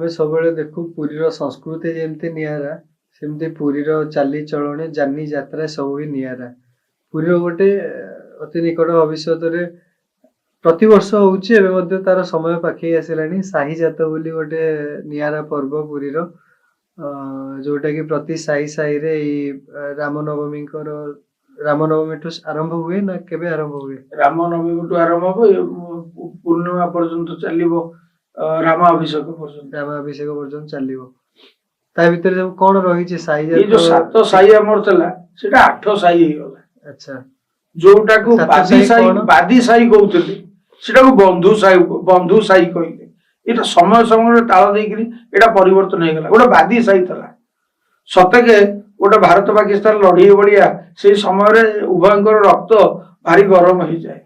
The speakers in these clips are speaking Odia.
ଆମେ ସବୁବେଳେ ଦେଖୁ ପୁରୀର ସଂସ୍କୃତି ଯେମିତି ନିଆରା, ସେମିତି ପୁରୀର ଚାଲିଚଳଣି, ଯାନି ଯାତ୍ରା ସବୁ ବି ନିଆରା। ପୁରୀର ଗୋଟେ ଅତି ନିକଟ ଭବିଷ୍ୟତରେ ପ୍ରତିବର୍ଷ ହଉଛି, ଏବେ ମଧ୍ୟ ତାର ସମୟ ପାଖେଇ ଆସିଲାଣି। ସାହିଯାତ ବୋଲି ଗୋଟେ ନିଆରା ପର୍ବ ପୁରୀର, ଯୋଉଟା କି ପ୍ରତି ସାହି ସାହିରେ ଏଇ ରାମନବମୀଠୁ ଆରମ୍ଭ ହୁଏ ନା କେବେ ଆରମ୍ଭ ହୁଏ? ରାମନବମୀଠୁ ଆରମ୍ଭ ହୁଏ, ପୂର୍ଣ୍ଣିମା ପର୍ଯ୍ୟନ୍ତ ଚାଲିବ, ରାମାଭିଷେକ ପର୍ଯ୍ୟନ୍ତ ଚାଲିବ। ତା ଭିତରେ ସବୁ କଣ ରହିଛି ସାହି ଏଇ ଯୋଉ 7 ସାହି ଆମର ଥିଲା ସେଟା 8 ସାହି ହେଇଗଲା। ଆଚ୍ଛା, ଯୋଉଟାକୁ ବାଦି ସାହି କହୁଥିଲେ ସେଟାକୁ ବନ୍ଧୁ ସାହି କହିଲେ। ଏଇଟା ସମୟ ସମୟରେ ତାଳ ଦେଇକିରି ଏଇଟା ପରିବର୍ତ୍ତନ ହେଇଗଲା। ଗୋଟେ ବାଦି ସାହି ଥିଲା, ସତେକେ ଗୋଟେ ଭାରତ ପାକିସ୍ତାନ ଲଢେଇ ଭଳିଆ ସେଇ ସମୟରେ ଉଭୟଙ୍କର ରକ୍ତ ଭାରି ଗରମ ହେଇଯାଏ।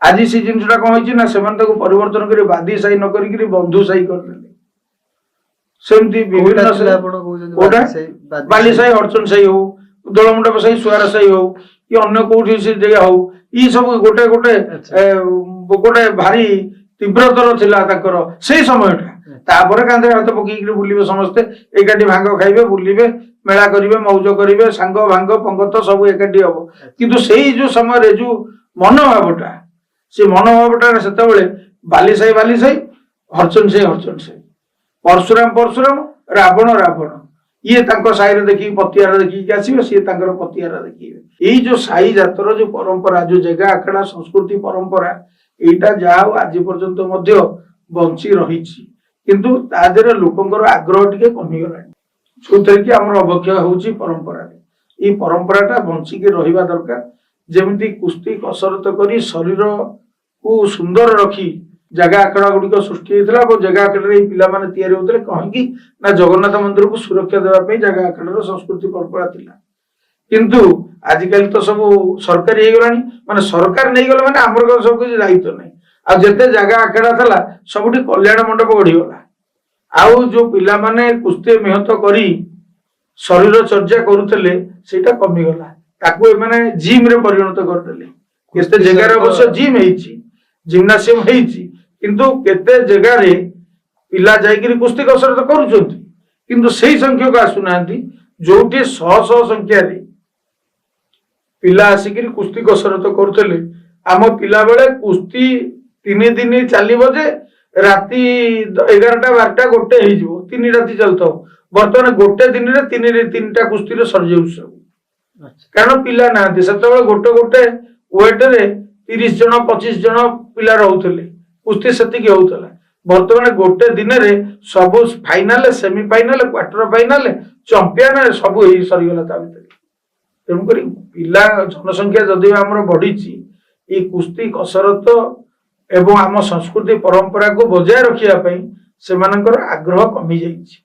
ଆଜି ସେ ଜିନିଷଟା କଣ ହେଇଛି ନା, ସେମାନେ ତାକୁ ପରିବର୍ତ୍ତନ କରି ବାଦି ସାହି ନ କରିକିରି ବନ୍ଧୁ ସାହି କରିଦେଲେ। ସେମିତି ବିଭିନ୍ନ ବାଲି ସାହି, ହଡଚନ ସାହି ହଉ, ଦୋଳମଣ୍ଡପ ସାହି, ସୁଆର ସାହି ହଉ, କି ଅନ୍ୟ କୋଉଠି ସେ ଜାଗା ହଉ, ଇ ସବୁ ଗୋଟେ ଗୋଟେ ଭାରି ତୀବ୍ରତର ଥିଲା ତାଙ୍କର ସେଇ ସମୟଟା। ତାପରେ କାନ୍ଧରେ ହାତ ପକେଇକିରି ବୁଲିବେ, ସମସ୍ତେ ଏକାଠି ଭାଙ୍ଗ ଖାଇବେ, ବୁଲିବେ, ମେଳା କରିବେ, ମଉଜ କରିବେ, ସାଙ୍ଗ ଭାଙ୍ଗ ପଙ୍ଗତ ସବୁ ଏକାଠି ହବ। କିନ୍ତୁ ସେଇ ଯୋଉ ସମୟରେ ଯୋଉ ମନୋଭାବଟା, ସେ ମନୋଭାବଟା ସେତେବେଳେ ବାଲି ସାହି, ହଡଚନ ସାହି, ପରଶୁରାମ, ରାବଣ, ଇଏ ତାଙ୍କ ସାହିରେ ଦେଖିକି ପତିଆରା ଦେଖିକି ଆସିବେ, ସିଏ ତାଙ୍କର ପତିଆରା ଦେଖିବେ। ଏଇ ଯୋଉ ସାହି ଜାତର ଯୋଉ ପରମ୍ପରା, ଯୋଉ ଜାଗା ଆଖଡା ସଂସ୍କୃତି ପରମ୍ପରା, ଏଇଟା ଯାହା ହଉ ଆଜି ପର୍ଯ୍ୟନ୍ତ ମଧ୍ୟ ବଞ୍ଚି ରହିଛି। କିନ୍ତୁ ତା ଦେହରେ ଲୋକଙ୍କର ଆଗ୍ରହ ଟିକେ କମିଗଲାଣି, ଯୋଉଥିରେ କି ଆମର ଅବକ୍ଷୟ ହଉଛି ପରମ୍ପରାରେ। ଏଇ ପରମ୍ପରାଟା ବଞ୍ଚିକି ରହିବା ଦରକାର। ଯେମିତି କୁସ୍ତି କସରତ କରି ଶରୀରକୁ ସୁନ୍ଦର ରଖି ଜାଗା ଆଖଡା ଗୁଡିକ ସୃଷ୍ଟି ହେଇଥିଲା, ଏବଂ ଜାଗା ଆଖଡାରେ ଏଇ ପିଲାମାନେ ତିଆରି ହଉଥିଲେ କାହିଁକି ନା ଜଗନ୍ନାଥ ମନ୍ଦିରକୁ ସୁରକ୍ଷା ଦେବା ପାଇଁ ଜାଗା ଆଖଡାର ସଂସ୍କୃତି ପରମ୍ପରା ଥିଲା। କିନ୍ତୁ ଆଜିକାଲି ତ ସବୁ ସରକାରୀ ହେଇଗଲାଣି, ମାନେ ସରକାର ନେଇଗଲେ ମାନେ ଆମର ସବୁ କିଛି ଦାୟିତ୍ୱ ନାହିଁ। ଆଉ ଯେତେ ଜାଗା ଆଖଡା ଥିଲା ସବୁଠି କଲ୍ୟାଣ ମଣ୍ଡପ ଗଢିଗଲା। ଆଉ ଯୋଉ ପିଲାମାନେ କୁସ୍ତି ମେହତ କରି ଶରୀର ଚର୍ଚ୍ଚା କରୁଥିଲେ ସେଇଟା କମିଗଲା, ତାକୁ ଏମାନେ ଜିମ୍ ରେ ପରିଣତ କରିଦେଲେ। କେତେ ଜାଗାରେ ଅବଶ୍ୟ ଜିମ୍ ହେଇଛି, ଜିମ୍ନାସିୟମ ହେଇଛି, କିନ୍ତୁ କେତେ ଜାଗାରେ ପିଲା ଯାଇକିରି କୁସ୍ତି କସରତ କରୁଛନ୍ତି, କିନ୍ତୁ ସେଇ ସଂଖ୍ୟକ ଆସୁନାହାନ୍ତି ଯୋଉଠି ଶହ ଶହ ସଂଖ୍ୟାରେ ପିଲା ଆସିକିରି କୁସ୍ତି କସରତ କରୁଥିଲେ। ଆମ ପିଲା ବେଳେ କୁସ୍ତି 3 ଦିନ ଚାଲିବ ଯେ ରାତି 11ଟା 12ଟା 1 ହେଇଯିବ, 3 ରାତି ଚାଲୁଥାଉ। ବର୍ତ୍ତମାନ ଗୋଟେ ଦିନରେ 3ଟା କୁସ୍ତିରେ ସରିଯାଉଛି ସବୁ, କାରଣ ପିଲା ନାହାନ୍ତି। ସେତେବେଳେ ଗୋଟେ ୱେଟରେ 30 ଜଣ 25 ଜଣ ପିଲା ରହୁଥିଲେ, କୁସ୍ତି ସେତିକି ହଉଥିଲା। ବର୍ତ୍ତମାନ ଗୋଟେ ଦିନରେ ସବୁ final, semifinal, quarter final, champion ସବୁ ହେଇ ସରିଗଲା ତା ଭିତରେ। ତେଣୁକରି ପିଲା ଜନସଂଖ୍ୟା ଯଦି ଆମର ବଢିଛି, ଏଇ କୁସ୍ତି କସରତ ଏବଂ ଆମ ସଂସ୍କୃତି ପରମ୍ପରାକୁ ବଜାୟ ରଖିବା ପାଇଁ ସେମାନଙ୍କର ଆଗ୍ରହ କମି ଯାଇଛି।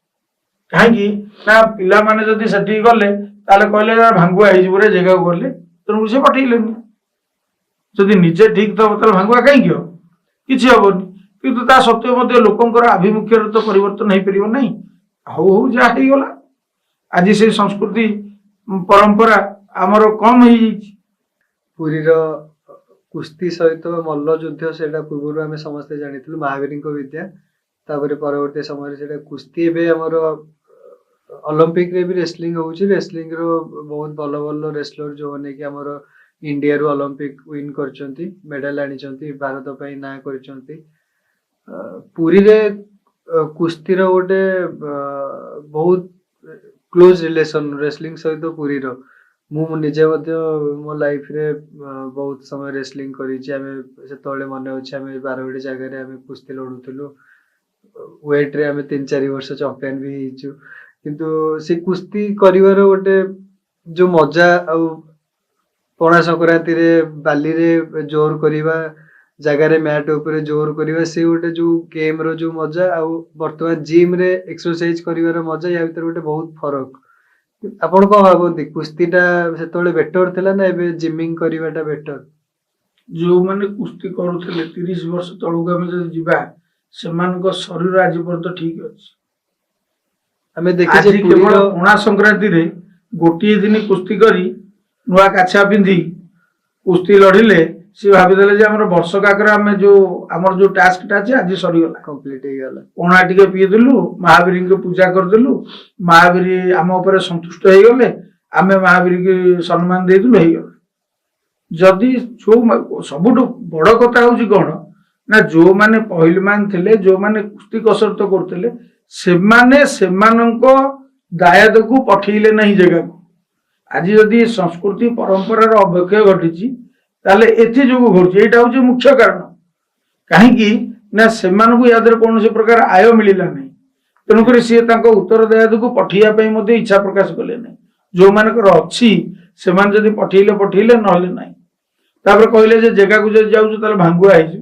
କାହିଁକି ନା ପିଲାମାନେ ଯଦି ସେଠିକି ଗଲେ ତାହେଲେ କହିଲେ ଭାଙ୍ଗୁଆ ହେଇଯିବ ରେ ଜାଗାକୁ ଗଲେ, ତେଣୁ ସେ ପଠେଇଲେନି। ଯଦି ନିଜେ ଠିକ ଥବ ତାହେଲେ ଭାଙ୍ଗୁଆ କାହିଁକି ହବ, କିଛି ହବନି। କିନ୍ତୁ ତା ସତ୍ତ୍ୱେ ମଧ୍ୟ ଲୋକଙ୍କର ଆଭିମୁଖ୍ୟରେ ତ ପରିବର୍ତ୍ତନ ହେଇପାରିବ ନାହିଁ। ହଉ ଯାହା ହେଇଗଲା, ଆଜି ସେଇ ସଂସ୍କୃତି ପରମ୍ପରା ଆମର କମ ହେଇଯାଇଛି। ପୁରୀର କୁସ୍ତି ସହିତ ମଲ୍ଲ ଯୁଦ୍ଧ, ସେଇଟା ପୂର୍ବରୁ ଆମେ ସମସ୍ତେ ଜାଣିଥିଲୁ, ମହାବୀରଙ୍କ ବିଦ୍ୟା। ତାପରେ ପରବର୍ତ୍ତୀ ସମୟରେ ସେଇଟା କୁସ୍ତି, ଏବେ ଆମର ଅଲମ୍ପିକରେ ବି ରେସଲିଂ ହଉଛି। ରେସଲିଂର ବହୁତ ଭଲ ଭଲ ରେସଲର ଯୋଉମାନେ କି ଆମର ଇଣ୍ଡିଆରୁ ଅଲମ୍ପିକ ୱିନ୍ କରିଛନ୍ତି, ମେଡାଲ ଆଣିଛନ୍ତି, ଭାରତ ପାଇଁ ନାଁ କରିଛନ୍ତି। ପୁରୀରେ କୁସ୍ତିର ଗୋଟେ ବହୁତ କ୍ଲୋଜ ରିଲେସନ ରେସଲିଂ ସହିତ ପୁରୀର। ମୁଁ ନିଜେ ମଧ୍ୟ ମୋ ଲାଇଫରେ ବହୁତ ସମୟ ରେସଲିଂ କରିଛି। ଆମେ ସେତେବେଳେ ମନେ ଅଛି, ଆମେ ବାରବାଟୀ ଜାଗାରେ ଆମେ କୁସ୍ତି ଲଢୁଥିଲୁ, ୱେଟରେ ଆମେ 3-4 ବର୍ଷ ଚମ୍ପିୟନ ବି ହେଇଛୁ। କିନ୍ତୁ ସେ କୁସ୍ତି କରିବାର ଗୋଟେ ଯୋଉ ମଜା, ଆଉ ପଣା ସଂକ୍ରାନ୍ତିରେ ବାଲିରେ ଜୋର କରିବା, ଜାଗାରେ ମ୍ୟାଟ ଉପରେ ଜୋର କରିବା, ସେ ଗୋଟେ ଯୋଉ ଗେମ ର ଯୋଉ ମଜା, ଆଉ ବର୍ତ୍ତମାନ ଜିମ ରେ ଏକ୍ସରସାଇଜ କରିବାର ମଜା, ୟା ଭିତରେ ଗୋଟେ ବହୁତ ଫରକ। ଆପଣ କଣ ଭାବନ୍ତି, କୁସ୍ତିଟା ସେତେବେଳେ ବେଟର ଥିଲା ନା ଏବେ ଜିମିଂ କରିବାଟା ବେଟର? ଯୋଉମାନେ କୁସ୍ତି କରୁଥିଲେ 30 ବର୍ଷ ତଳକୁ ଆମେ ଯଦି ଯିବା, ସେମାନଙ୍କ ଶରୀର ଆଜି ପର୍ଯ୍ୟନ୍ତ ଠିକ ଅଛି। ଆମେ ଦେଖିଛେ କେବଳ ପଣା ସଂକ୍ରାନ୍ତିରେ ଗୋଟିଏ ଦିନ କୁସ୍ତି କରି ନୂଆ କାଛା ପିନ୍ଧି କୁସ୍ତି ଲଢିଲେ सी भाविदेले जे हमर वर्षक आकर आमे जो हमर जो टास्क टा अछि आज सरीगला कंप्लीट हे गला पणा टिके पी देलु महावीर के पूजा कर देलु महावीर आम ऊपर संतुष्ट हे गले आमे महावीर के सम्मान दे देलु हे गला जदि जो सबुठु बड़ कथा होउची कोन ना जो माने पहिलमान थिले जो माने कुस्ती कसरत करथिले सेमाने सेमानंको दायद को पठेइले नहीं जगह को आज जदि संस्कृति परंपरा रो अवक्षय घटिची ताले एथि जोगु घटची एटा होउची मुख्य कारण काहे कि ना सेमानकु यादर कोनोसी प्रकार आय मिलिला नहीं तेनु करी से तांको उत्तर दायद को पठिया पई मध्ये इच्छा प्रकाश कले नहीं जो मानकर अछि सेमान जदि पठेइले नहले नहीं तापर कहले जे जगह को जदि जाउछु ताले भांगुआ आइजु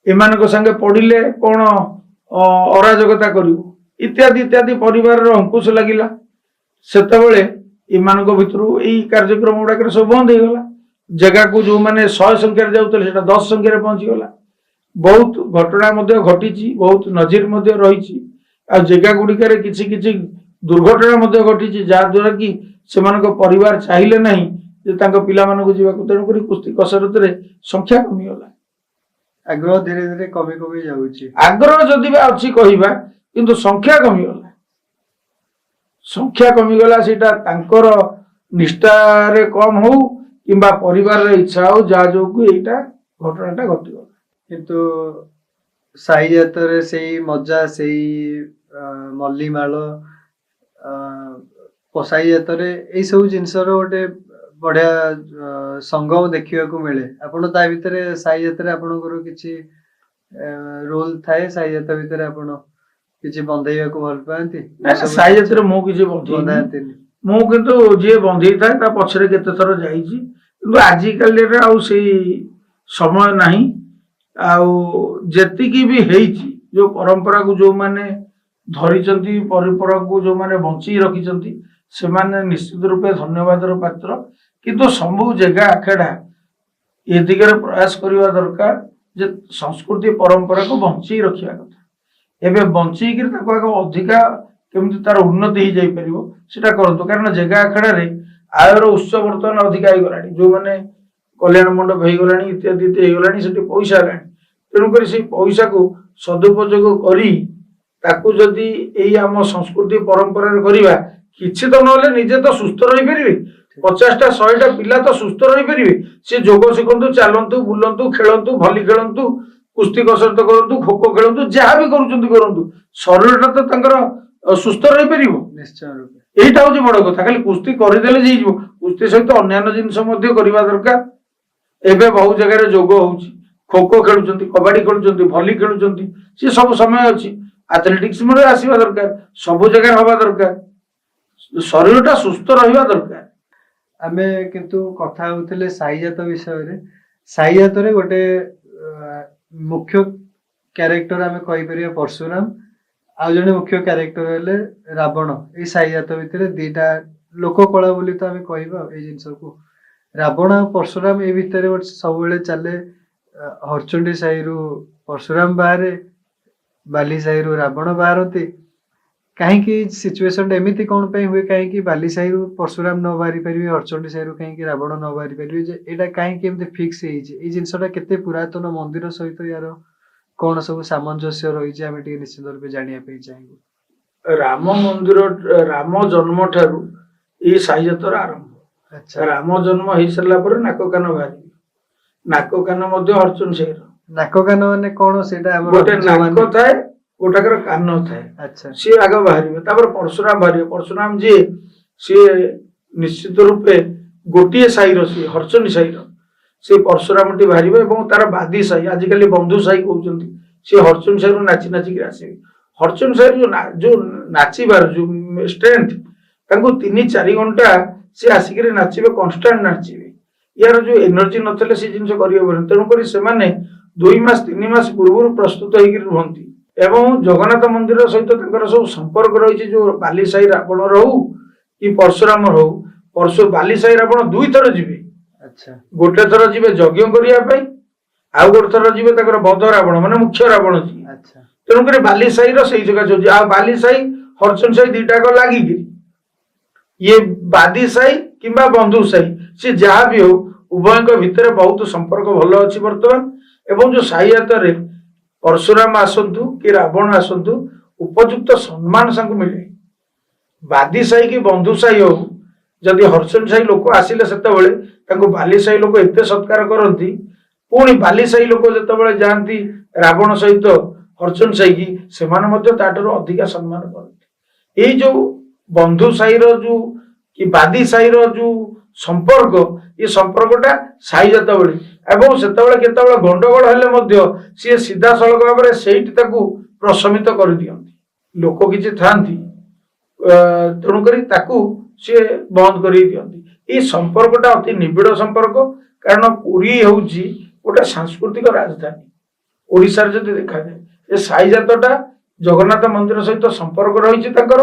एमानक संगे पडिले कोन अराजकता करिवो इत्यादि इत्यादि परिवार रो अंकुश लागिला सेतबेले एमानक भितरु एई कार्यक्रम गुडाकर सब बंद हे गला जगह को जो माने 100 संख्या रे जाउतले सेटा 10 संख्या रे पहुंची गला बहुत घटना मध्ये घटिची बहुत नजीर मध्ये रहिची आ जगह गुडिकर किछि किछि दुर्घटना मध्ये घटिची जा द्वारा कि सेमानक परिवार चाहिले नहीं जे तांको पिला मानको जीवा को तेनु करी कुस्ती कसरत रे संख्या कमी गला आग्रह धीरे धीरे कमी कमी जाउची आग्रह जदि बा अछि कहिबा किंतु संख्या कमी गला संख्या कमी गला सेटा तांकर निष्ठा रे कम हो किंबा परिवार रे इच्छा हो जा जो को एटा घटनाटा घटि गला किंतु साई जातरे सेई मजा सेई मल्लीमाल पसाई जातरे एई सब जिनसर गोटे बढ़िया संगम देखिया को मिले आपण ता भितरे साई जातरे आपनकर किछि रोल थाए साई जात भितरे आपण किछि बंधैया को भल पांती साई जातरे मो किछि बंधैया मो किंतु जे बंधै थाए ता पछरे केते थर जाईची किंतु आजि काली रे आउ सेई समय नाही आउ जेतिकी भी हेइची जो परंपरा को जो माने धरिचंती परंपरा को जो माने बंची रखिचंती से माने निश्चित रूपे धन्यवाद रो पात्र किंतु संभव जगह आखेड़ा ए दिगरे प्रयास करिवा दरकार जे संस्कृति परंपरा को बंची रखिया कथा एबे बंची कि ताको एक अधिका केमति तार उन्नति ही जाई परिबो सेटा करतो कारण जगह आखेड़ा रे आयर उत्स वर्तमान अधिका ही गलानी जो माने कल्याण मंडप हे गलानी इत्यादि हे गलानी सेठी पैसा लानी तेणु करी से पैसा को सदुपयोग करी ताकू जदि एई आम संस्कृति परंपरा रे करिवा किछि तो नले निजे तो सुस्थ रही परिबे 50टा 100टा पिला तो सुस्थ रही परिबे से जोग शिखंतु चालंतु बुलंतु खेलंतु भली खेलंतु कुस्ती कसरत करंतु खो खो खेलंतु जहा भी करूचंतु करंतु शरीरटा तो तांकर सुस्थ रही परिबो निश्चय रूपे एटा होची बड़ कथा खाली कुस्ती करिदेले जेइजो कुस्ती सहित अन्य जिंस मध्ये करिवा दरकार एबे बहु जगह रे जोग होउची खो खो खेलुचंती कबड्डी खेलुचंती भली खेलुचंती से सब समय अछि एथलेटिक्स में आसीबा दरकार सब जगह हवा दरकार शरीरटा सुस्थ रहिबा दरकार आमे किंतु कथा होतले साईजात विषय रे साईजात रे गोटे मुख्य कैरेक्टर आमे कहि परिया परशुराम आ जने मुख्य कैरेक्टर हेले रावण ए साईजात भितरे दीटा लोक कला बोली तो आमे कहिबा ए जिंस को रावण आ परशुराम ए भितरे सब बेले चले हरचंडी साई रु परशुराम बाहरे बाली साई रु रावण बाहरती कहीं सिचुएशन एमती कौन पे हुए कहीं बाली साई रु परशुराम न बाहरी पारे हरचंडी साई रु कहीं रावण न बाहरी पारे जे एटा कहीं फिक्स ए जिनसटा केते पुरातन मंदिर सहित यार कौन सब सामंजस्य रही आम निश्चित रूप जानापी चाहिए राम मंदिर राम जन्म ठारू ये साईजातर आरंभ अच्छा राम जन्म हो सारा पर नाक कान बाहर नाक कान हरचंद साई नाक कान माने कौन सेटा गोटे नाक थाए गोटाकर कान थाए अच्छा सी आग बाहर परशुराम बाहर परशुराम जी सी निश्चित रूपे गोटे साईर सी हरचंडी साईर से परशुराम टी बाहर तार बादी साई आजिकल बंधु साई कहते सी हरचंड साई नाची नाचिक आसवे हरचंड साई जो नाचबार जो स्ट्रेंथ 3-4 घंटा सी आसिक नाचे कन्स्टांट नाचे यार जो एनर्जी नथले से जिन तेणुक से 2 मास 3 मास पूर्व प्रस्तुत होती एवं जगन्नाथ मंदिर सहित सब संपर्क रही जो बाली साई रावण रहू कि परशुराम रहू परशु बाली साई रावण 2 थर जीवे अच्छा गोटे थर जीवे यज्ञ करने आउ गोटे थर जीवे बध रावण माने मुख्य रावण जी अच्छा तेणुक बाली साई रही जगह चलती आ बाली साई हरचंद साई दीटाक लगिक ये बादी साई किंबा बंधु साई सी जहाँ भी हो ଉଭୟଙ୍କ ଭିତରେ ବହୁତ ସମ୍ପର୍କ ଭଲ ଅଛି ବର୍ତ୍ତମାନ। ଏବଂ ଯୋଉ ସାହି ହାତରେ ପରଶୁରାମ ଆସନ୍ତୁ କି ରାବଣ ଆସନ୍ତୁ ଉପଯୁକ୍ତ ସମ୍ମାନ ତାଙ୍କୁ ମିଳେ। ବାଦି ସାହି କି ବନ୍ଧୁ ସାହି ହଉ, ଯଦି ହରିଚଣ୍ଡ ସାହି ଲୋକ ଆସିଲେ ସେତେବେଳେ ତାଙ୍କୁ ବାଲି ସାହି ଲୋକ ଏତେ ସତ୍କାର କରନ୍ତି, ପୁଣି ବାଲି ସାହି ଲୋକ ଯେତେବେଳେ ଯାଆନ୍ତି ରାବଣ ସହିତ ହରିଚଣ୍ଡ ସାହି କି ସେମାନେ ମଧ୍ୟ ତାଠାରୁ ଅଧିକା ସମ୍ମାନ କରନ୍ତି। ଏଇ ଯୋଉ ବନ୍ଧୁ ସାହିର ଯୋଉ କି ବାଦି ସାହିର ଯୋଉ ସମ୍ପର୍କ, ଏ ସମ୍ପର୍କଟା ସାହି ଜାତ ଭଳି ଏବଂ ସେତେବେଳେ କେତେବେଳେ ଗଣ୍ଡଗୋଳ ହେଲେ ମଧ୍ୟ ସିଏ ସିଧାସଳଖ ଭାବରେ ସେଇଠି ତାକୁ ପ୍ରଶମିତ କରିଦିଅନ୍ତି। ଲୋକ କିଛି ଥାଆନ୍ତି ତେଣୁକରି ତାକୁ ସିଏ ବନ୍ଦ କରି ଦିଅନ୍ତି। ଏଇ ସମ୍ପର୍କଟା ଅତି ନିବିଡ଼ ସମ୍ପର୍କ, କାରଣ ପୁରୀ ହେଉଛି ଗୋଟେ ସାଂସ୍କୃତିକ ରାଜଧାନୀ ଓଡ଼ିଶାରେ ଯଦି ଦେଖାଯାଏ। ଏ ସାହି ଜାତଟା ଜଗନ୍ନାଥ ମନ୍ଦିର ସହିତ ସମ୍ପର୍କ ରହିଛି ତାଙ୍କର,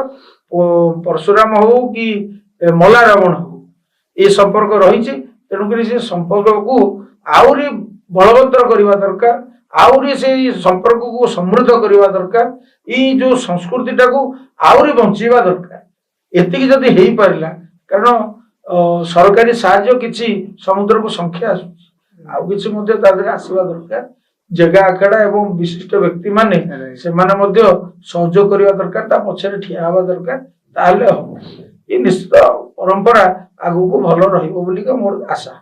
ପରଶୁରାମ ହଉ କି ମଲା ରାବଣ ହଉ ଏ ସମ୍ପର୍କ ରହିଛି। ତେଣୁକରି ସେ ସମ୍ପର୍କକୁ ଆହୁରି ବଳବତ୍ତର କରିବା ଦରକାର, ଆହୁରି ସେଇ ସମ୍ପର୍କକୁ ସମୃଦ୍ଧ କରିବା ଦରକାର, ଏଇ ଯୋଉ ସଂସ୍କୃତିଟାକୁ ଆହୁରି ବଞ୍ଚେଇବା ଦରକାର। ଏତିକି ଯଦି ହେଇପାରିଲା, କାରଣ ସରକାରୀ ସାହାଯ୍ୟ କିଛି ସମୁଦ୍ରକୁ ସଂଖ୍ୟା ଆସୁଛି, ଆଉ କିଛି ମଧ୍ୟ ତା ଦେହରେ ଆସିବା ଦରକାର। ଜାଗା ଆଖେଡା ଏବଂ ବିଶିଷ୍ଟ ବ୍ୟକ୍ତି ମାନେ ସେମାନେ ମଧ୍ୟ ସହଯୋଗ କରିବା ଦରକାର, ତା ପଛରେ ଠିଆ ହେବା ଦରକାର। ତାହେଲେ ହବ। ଏ ନିଶ୍ଚିତ ପରମ୍ପରା ଆଗକୁ ଭଲ ରହିବ ବୋଲିକା ମୋର ଆଶା।